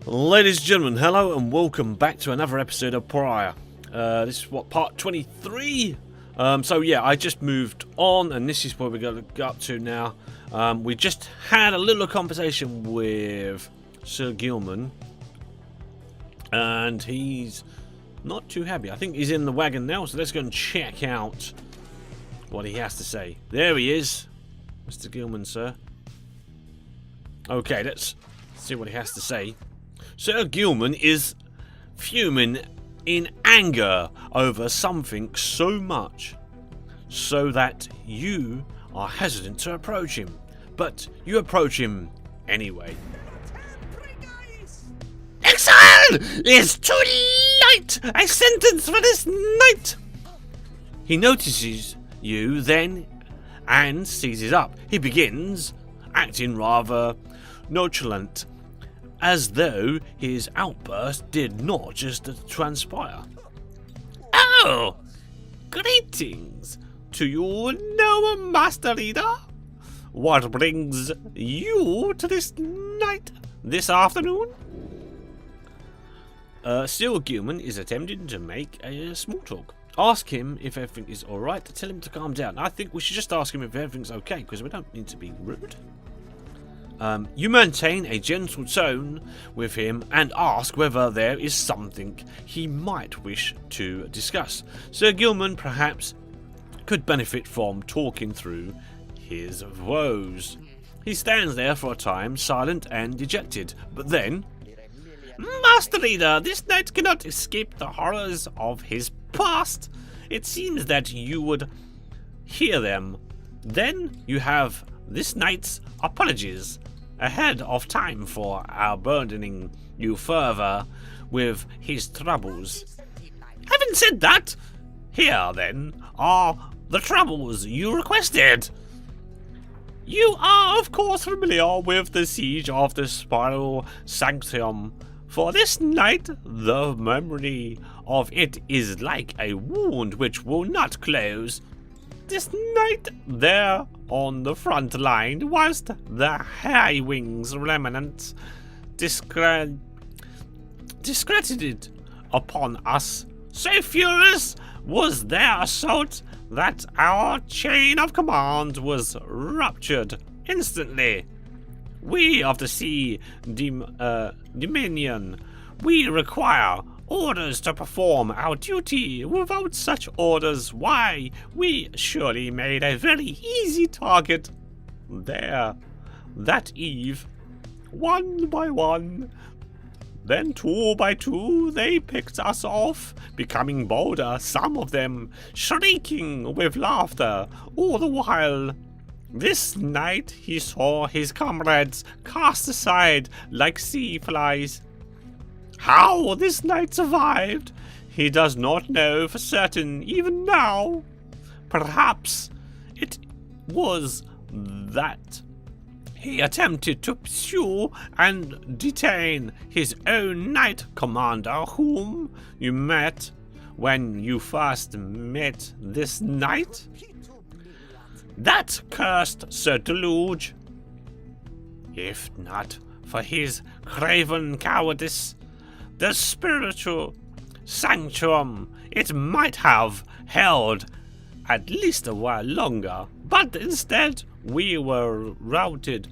Ladies and gentlemen, hello and welcome back to another episode of Pyre. This is part 23? So yeah, I just moved on and this is where we're going to go up to now. We just had a little conversation with Sir Gilman and he's not too happy. I think he's in the wagon now, so let's go and check out what he has to say. There he is, Mr. Gilman, sir. Okay, let's see what he has to say. Sir Gilman is fuming in anger over something so much so that you are hesitant to approach him, but you approach him anyway. Exile is too late! A sentence for this night! He notices you then and seizes up. He begins acting rather nonchalant, as though his outburst did not just transpire. Oh! Greetings to you, noble Master Leader. What brings you to this night, this afternoon? Sir Gilman is attempting to make a small talk. Ask him if everything is alright, tell him to calm down. I think we should just ask him if everything's okay, because we don't need to be rude. You maintain a gentle tone with him and ask whether there is something he might wish to discuss. Sir Gilman perhaps could benefit from talking through his woes. He stands there for a time, silent and dejected, but then... Master Leader, this knight cannot escape the horrors of his past. It seems that you would hear them. Then you have this knight's apologies ahead of time for our burdening you further with his troubles. Having said that, here then are the troubles you requested. You are of course familiar with the siege of the Spiral Sanctum. For this night, the memory of it is like a wound which will not close. This night, there on the front line, whilst the High Wings remnants discredited upon us, so furious was their assault that our chain of command was ruptured instantly. We of the Sea Dominion, we require orders to perform our duty. Without such orders, why, we surely made a very easy target. There, that eve, one by one, then two by two, they picked us off, becoming bolder, some of them shrieking with laughter, all the while. This night he saw his comrades cast aside like sea flies. How this knight survived, he does not know for certain even now. Perhaps it was that he attempted to pursue and detain his own knight commander whom you met when you first met this night. That cursed Sir Deluge. If not for his craven cowardice, the spiritual sanctum, it might have held at least a while longer, but instead we were routed,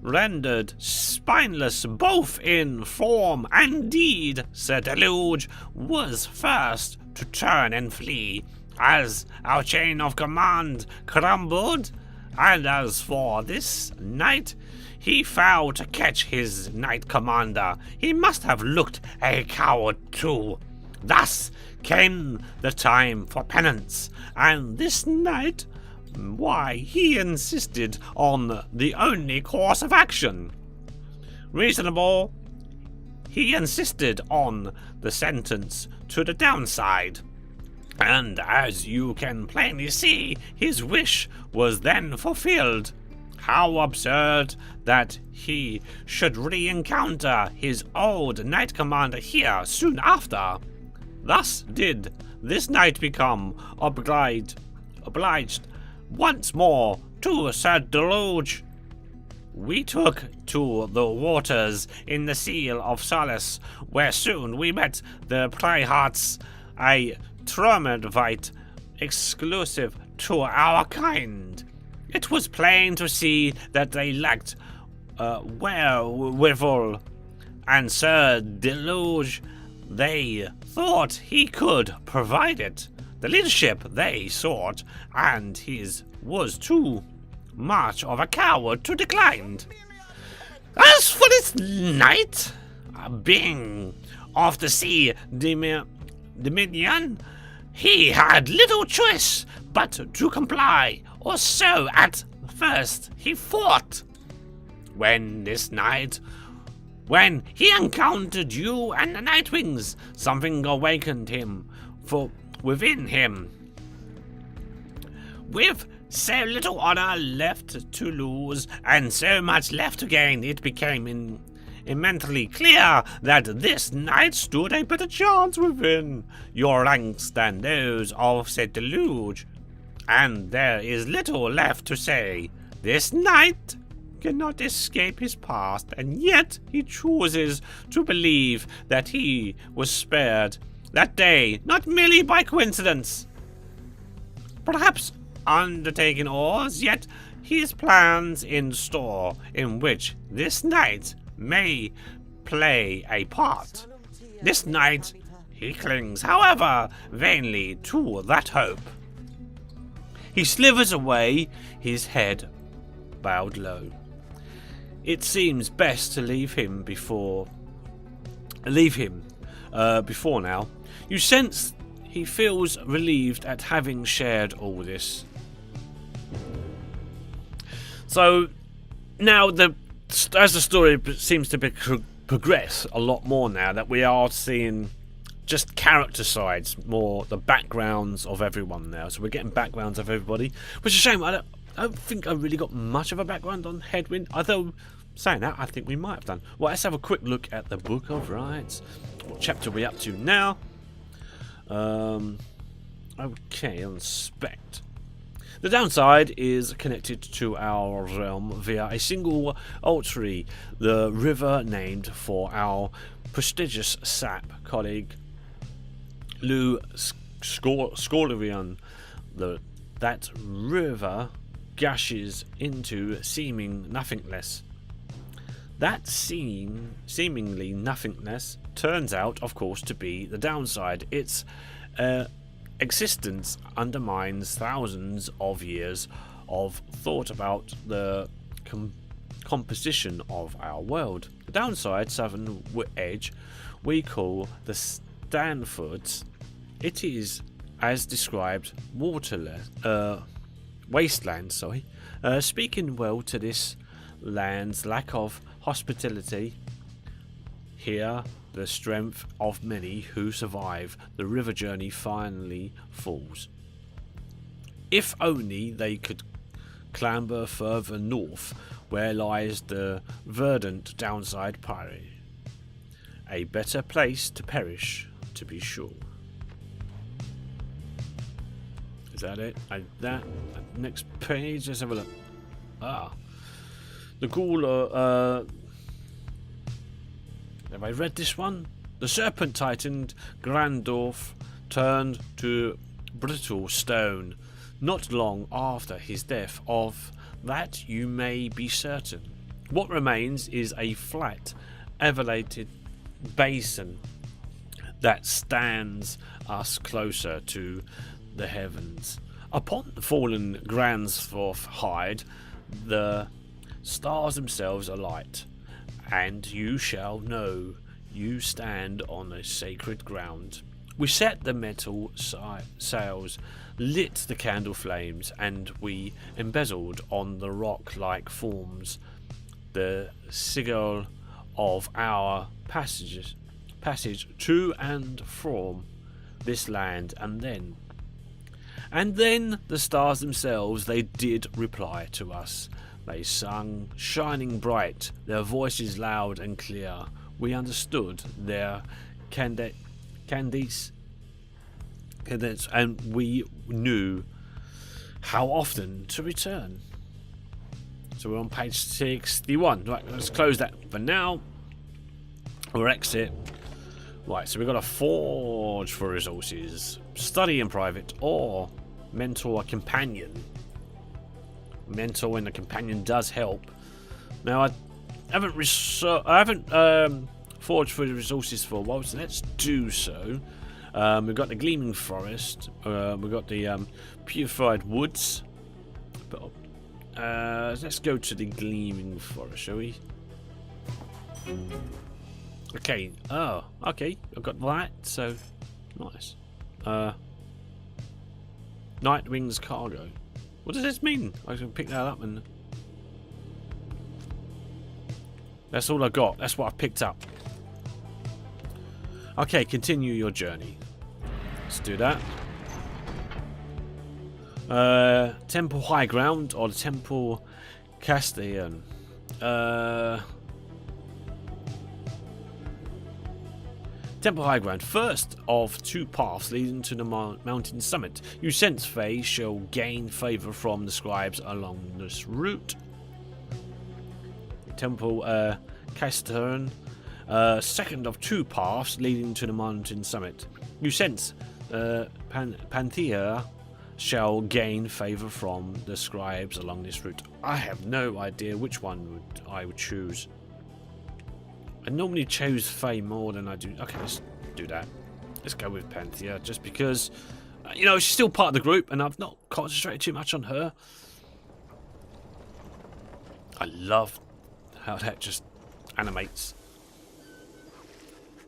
rendered spineless both in form and deed. Sir Deluge was first to turn and flee, as our chain of command crumbled, and as for this knight, he failed to catch his knight commander. He must have looked a coward too. Thus came the time for penance, and this knight, why, he insisted on the only course of action. Reasonable, he insisted on the sentence to the downside. And as you can plainly see, his wish was then fulfilled. How absurd that he should re-encounter his old knight commander here soon after. Thus did this knight become obliged once more to Sir Deluge. We took to the waters in the Seal of Solace, where soon we met the Pryharts, a Tromodvite exclusive to our kind. It was plain to see that they lacked wherewithal, and Sir Deluge, they thought he could provide it. The leadership they sought, and his was too much of a coward to decline. As for this knight, being of the sea Dominion, he had little choice but to comply, or so at first he thought. When he encountered you and the Nightwings, something awakened him within him. With so little honor left to lose and so much left to gain, it became immensely clear that this knight stood a better chance within your ranks than those of said Deluge. And there is little left to say. This knight cannot escape his past, and yet he chooses to believe that he was spared that day, not merely by coincidence. Perhaps undertaking oars, yet he has plans in store in which this knight may play a part. This knight, he clings, however, vainly to that hope. He slithers away, his head bowed low. It seems best to leave him before now. You sense he feels relieved at having shared all this. So now, as the story seems to progress a lot more now, that we are seeing just character sides, more the backgrounds of everyone now. So we're getting backgrounds of everybody, which is a shame. I don't think I really got much of a background on Headwind, although saying that, I think we might have done. Well, let's have a quick look at the Book of Rites. What chapter are we up to now? Okay, inspect. The downside is connected to our realm via a single altary, the river named for our prestigious sap colleague, Lou Scolarian. That river gushes into seeming nothingness. That seemingly nothingness turns out, of course, to be the downside. Its existence undermines thousands of years of thought about the composition of our world. The downside, southern edge, we call the Stanfords. It is, as described, wasteland. Speaking well to this land's lack of hospitality. Here, the strength of many who survive the river journey finally falls. If only they could clamber further north, where lies the verdant downside Pyre. A better place to perish, to be sure. Is that it? That next page. Let's have a look. The ghoul. Have I read this one? The serpent titaned Grandorf turned to brittle stone not long after his death. Of that you may be certain. What remains is a flat, elevated basin that stands us closer to the heavens. Upon the fallen Gransforth hide, the stars themselves alight, and you shall know you stand on a sacred ground. We set the metal sails, lit the candle flames, and we embezzled on the rock-like forms the sigil of our passage to and from this land. And then the stars themselves, they did reply to us. They sung, shining bright, their voices loud and clear. We understood their cadence, and we knew how often to return. So we're on page 61. Right, let's close that for now. Or exit. Right, so we've got a forge for resources. Study in private or mentor a companion. Mentor and a companion does help. Now I haven't forged for the resources for a while, so let's do so. We've got the Gleaming Forest. We've got the Purified Woods. But let's go to the Gleaming Forest, shall we? Okay. Oh, okay. I've got that. So nice. Nightwing's cargo. What does this mean? I can pick that up and. That's all I got. That's what I picked up. Okay, continue your journey. Let's do that. Temple High Ground or the Temple Castellan. Temple High Ground. First of two paths leading to the mountain summit. You sense Fae shall gain favour from the scribes along this route. Temple Castellan. Second of two paths leading to the mountain summit. You sense Panthea shall gain favour from the scribes along this route. I have no idea which one I would choose. I normally choose Faye more than I do. Okay, let's do that. Let's go with Panthea, just because, you know, she's still part of the group, and I've not concentrated too much on her. I love how that just animates.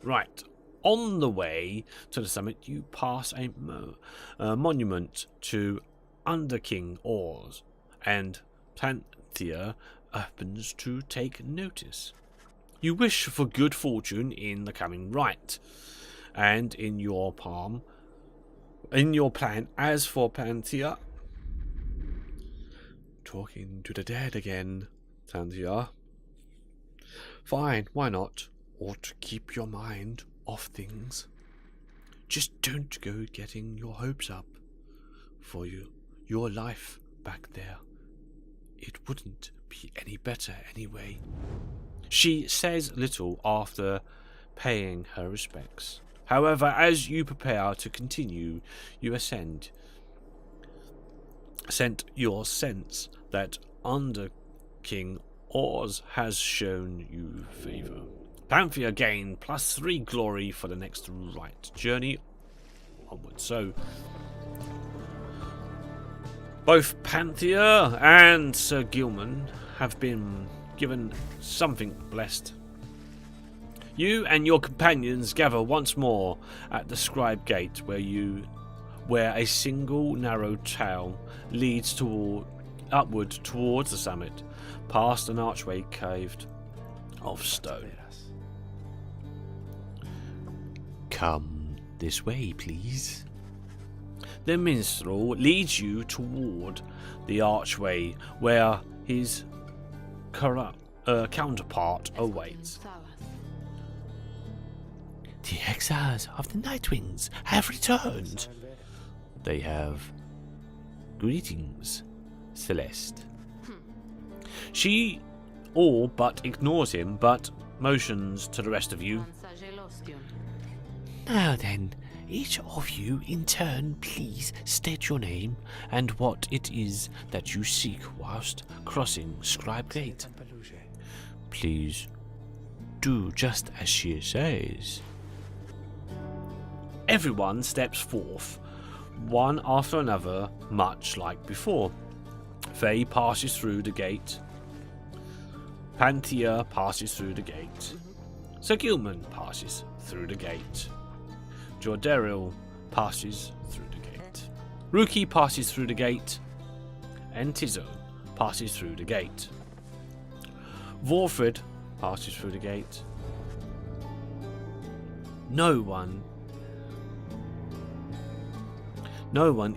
Right. On the way to the summit, you pass a monument to Under King Ors, and Panthea happens to take notice. You wish for good fortune in the coming rite, and in your plan. As for Panthea, talking to the dead again, Panthea. Fine, why not? Or to keep your mind off things. Just don't go getting your hopes up for your life back there. It wouldn't be any better anyway. She says little after paying her respects. However, as you prepare to continue, you scent your sense that Under King Ors has shown you favour. Panthea gain +3 glory for the next rite journey onward. So both Panthea and Sir Gilman have been given something blessed. You and your companions gather once more at the Scribe Gate, where a single narrow trail leads upward towards the summit, past an archway carved of stone. Come this way, please. The minstrel leads you toward the archway where his counterpart awaits. The exiles of the Nightwings have returned. They have. Greetings, Celeste. She all but ignores him, but motions to the rest of you. Now then, each of you in turn please state your name and what it is that you seek whilst crossing Scribe Gate. Please do just as she says. Everyone steps forth, one after another, much like before. Faye passes through the gate. Panthea passes through the gate. Sir Gilman passes through the gate. Jordaril passes through the gate. Rookie passes through the gate. And Tizo passes through the gate. Vorfred passes through the gate. No one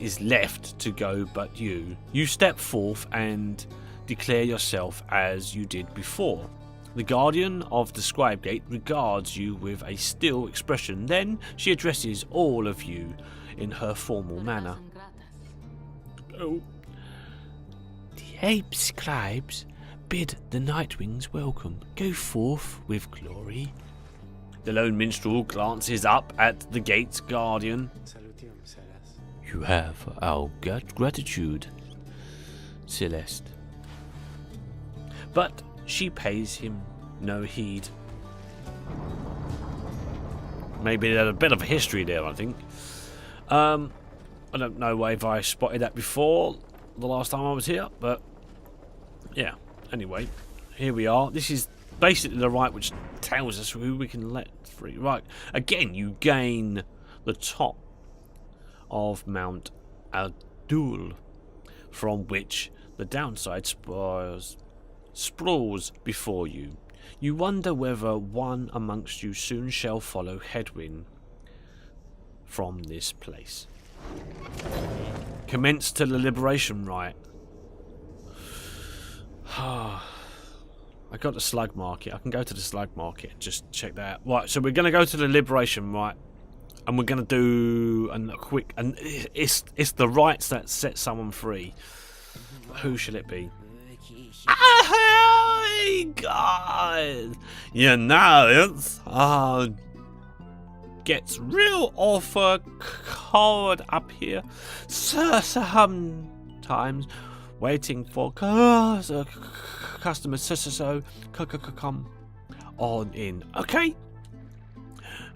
is left to go but you. You step forth and declare yourself as you did before. The guardian of the Scribe Gate regards you with a still expression. Then she addresses all of you in her formal manner. Oh. The ape scribes Bid the Nightwings welcome. Go forth with glory. The lone minstrel glances up at the gate's guardian. You have our gratitude, Celeste. But she pays him no heed. Maybe there's a bit of a history there, I think. I don't know if I spotted that before the last time I was here, but yeah. Anyway, here we are. This is basically the rite which tells us who we can let free. Right, again, you gain the top of Mount Aldul, from which the downside sprawls before you. You wonder whether one amongst you soon shall follow headwind from this place. Commence to the liberation rite. I got the slug market. I can go to the slug market and just check that out. Right, so we're going to go to the liberation rite, and we're going to do a quick. And it's the rites that set someone free. Who shall it be? Oh God! You know it's gets real awful cold up here. So sometimes waiting for customers so come on in, okay?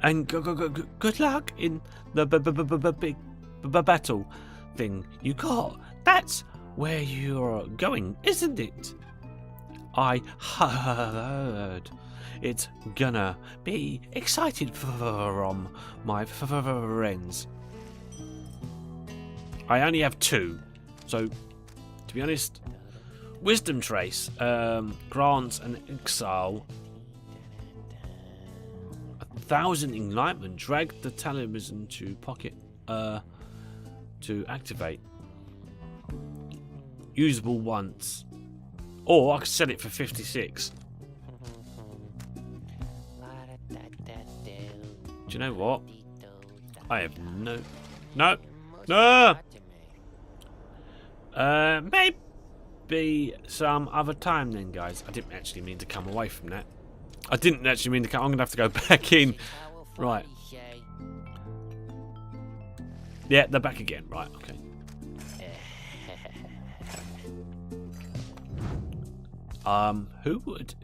And good luck in the big battle thing you got. That's where you're going, isn't it? I heard it's gonna be excited from my friends. I only have 2, so to be honest, wisdom trace grants an exile 1,000 enlightenment. Drag the talisman to pocket to activate. Usable once, or I could sell it for 56. Do you know what? I have no. Maybe some other time then, guys. I didn't actually mean to come away from that. I'm gonna have to go back in. Right. Yeah, they're back again. Right. Okay. Who would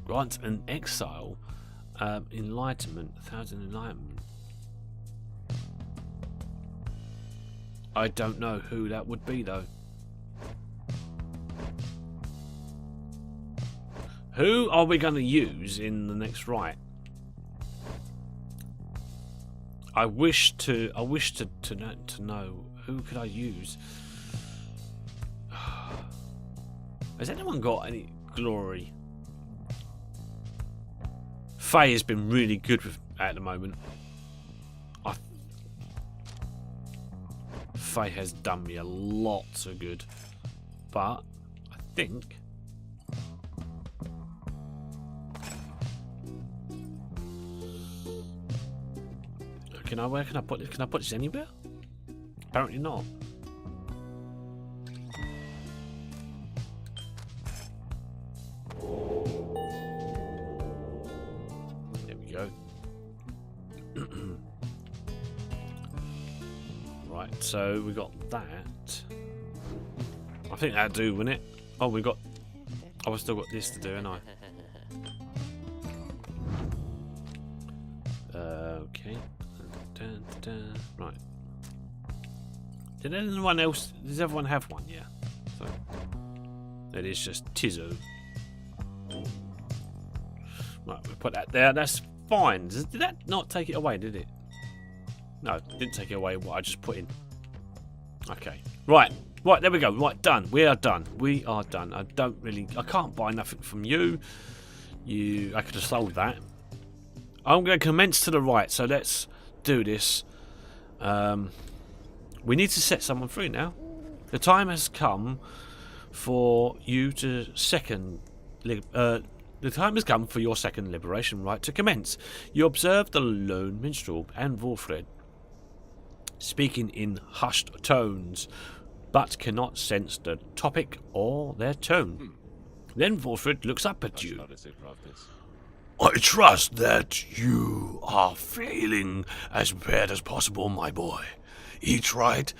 grant an exile enlightenment, 1,000 enlightenment? I don't know who that would be though. Who are we going to use in the next rite? I wish to know who could I use. Has anyone got any glory? Faye has been really good with at the moment. Faye has done me a lot of good, but I think where can I put this? Can I put this anywhere? Apparently not. There we go. Right, so we got that. I think that'll do, wouldn't it? Oh, we got. Oh, I've still got this to do, haven't I? Okay. Right. Did anyone else? Does everyone have one? Yeah. So it is just Tizo. Right, we put that there. That's fine. Did that not take it away? Did it? No, it didn't take it away. What I just put in. Okay. Right. Right. There we go. Right. Done. We are done. We are done. I can't buy nothing from you. I could have sold that. I'm going to commence to the right. So let's do this. We need to set someone free now. The time has come for you to the time has come for your second liberation rite to commence. You observe the lone minstrel and Wolfred speaking in hushed tones but cannot sense the topic or their tone. Then Wolfred looks up at you. I trust that you are feeling as prepared as possible, my boy. Each rite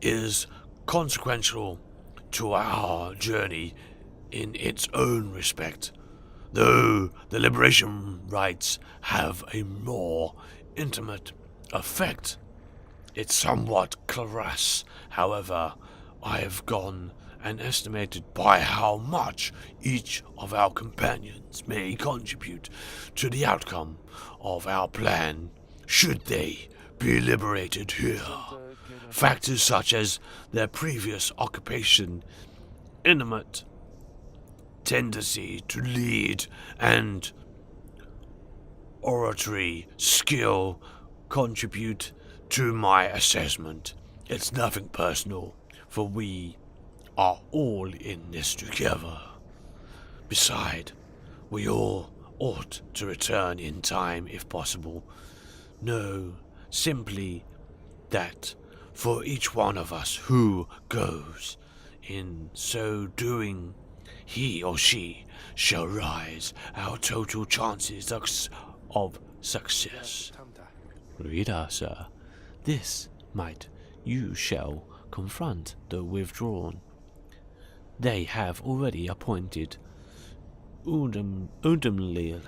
is consequential to our journey in its own respect, though the liberation rites have a more intimate effect. It's somewhat crass, however. I have gone and estimated by how much each of our companions may contribute to the outcome of our plan, should they be liberated here. Factors such as their previous occupation, intimate tendency to lead, and oratory skill contribute to my assessment. It's nothing personal, for we are all in this together. Besides, we all ought to return in time if possible. No, simply that for each one of us who goes, in so doing, he or she shall rise our total chances of success. Reader, sir, this might you shall confront the withdrawn. They have already appointed Udumhil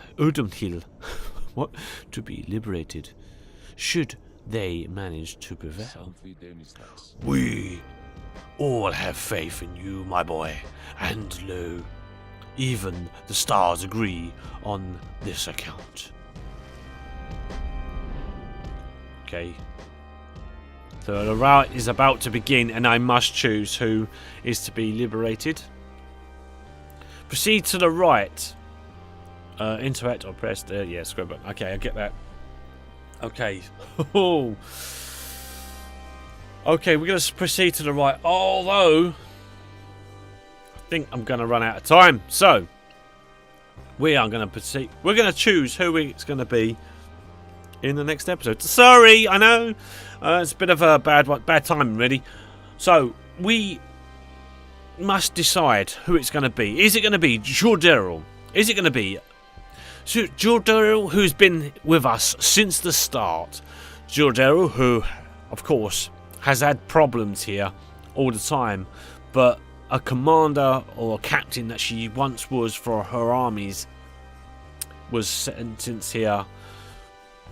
to be liberated, should they manage to prevail. We all have faith in you, my boy, and lo, even the stars agree on this account. Okay. So the route is about to begin, and I must choose who is to be liberated. Proceed to the right. Interact or press there. Yeah, scrub button. Okay, I get that. Okay. Okay, we're going to proceed to the right. Although, I think I'm going to run out of time. So, we are going to proceed. We're going to choose who it's going to be in the next episode. Sorry, I know. It's a bit of a bad time, really. So, we must decide who it's going to be. Is it going to be Jordaryl? Is it going to be Jordaryl, who's been with us since the start? Jordaryl, who, of course, has had problems here all the time, but a commander or a captain that she once was for her armies was sentenced here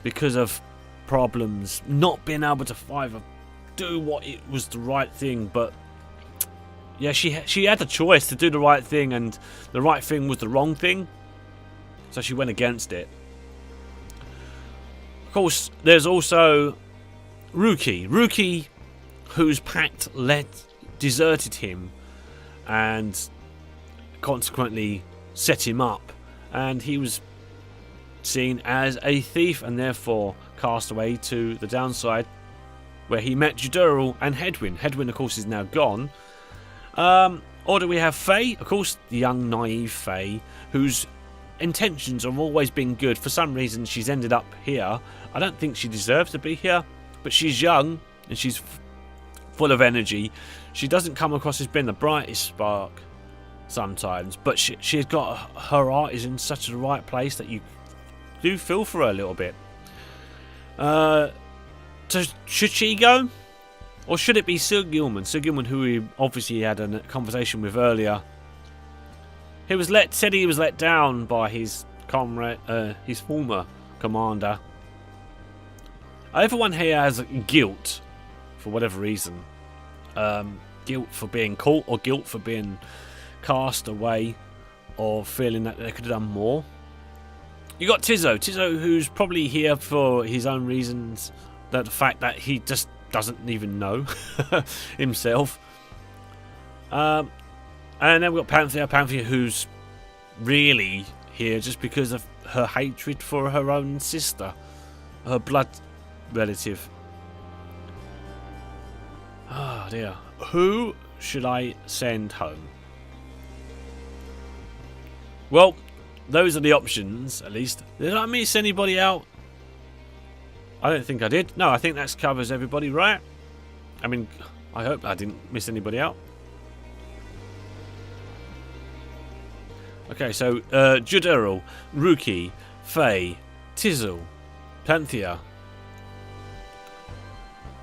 because of problems, not being able to either do what it was the right thing. But yeah, she had the choice to do the right thing, and the right thing was the wrong thing, so she went against it. Of course, there's also Ruki, whose pact deserted him and consequently set him up, and he was seen as a thief and therefore cast away to the downside, where he met Jordaryl and Hedwyn. Hedwyn, of course, is now gone. Or do we have Faye? Of course, the young, naive Faye, whose intentions have always been good. For some reason, she's ended up here. I don't think she deserves to be here, but she's young and she's full of energy. She doesn't come across as being the brightest spark sometimes, but she's got her heart is in such a right place that you do feel for her a little bit. So should she go? Or should it be Sir Gilman? Sir Gilman, who we obviously had a conversation with earlier. Said he was let down by his comrade, his former commander. Everyone here has guilt for whatever reason. Guilt for being caught, or guilt for being cast away, or feeling that they could have done more. You got Tizzo, who's probably here for his own reasons. The fact that he just doesn't even know himself. And then we've got Panthea, who's really here just because of her hatred for her own sister, her blood relative. Oh dear. Who should I send home? Well, those are the options, at least. Did I miss anybody out? I don't think I did. No, I think that covers everybody, right? I mean, I hope I didn't miss anybody out. Okay, so Juderal, Rookie, Faye, Tizzle, Panthea,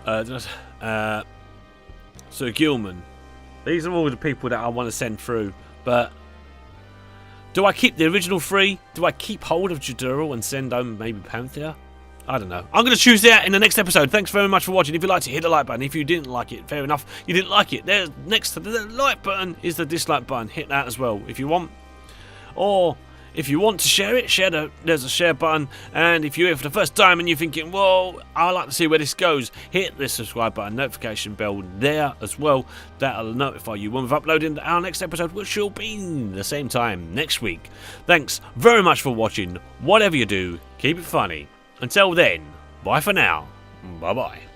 Sir Gilman. These are all the people that I want to send through, but do I keep the original 3? Do I keep hold of Juderal and send home maybe Panthea? I don't know. I'm going to choose that in the next episode. Thanks very much for watching. If you liked it, hit the like button. If you didn't like it, fair enough. You didn't like it. There's next to the like button is the dislike button. Hit that as well if you want. Or if you want to share it, there's a share button. And if you're here for the first time and you're thinking, well, I like to see where this goes, hit the subscribe button, notification bell there as well. That'll notify you when we've uploaded our next episode, which will be the same time next week. Thanks very much for watching. Whatever you do, keep it funny. Until then, bye for now. Bye-bye.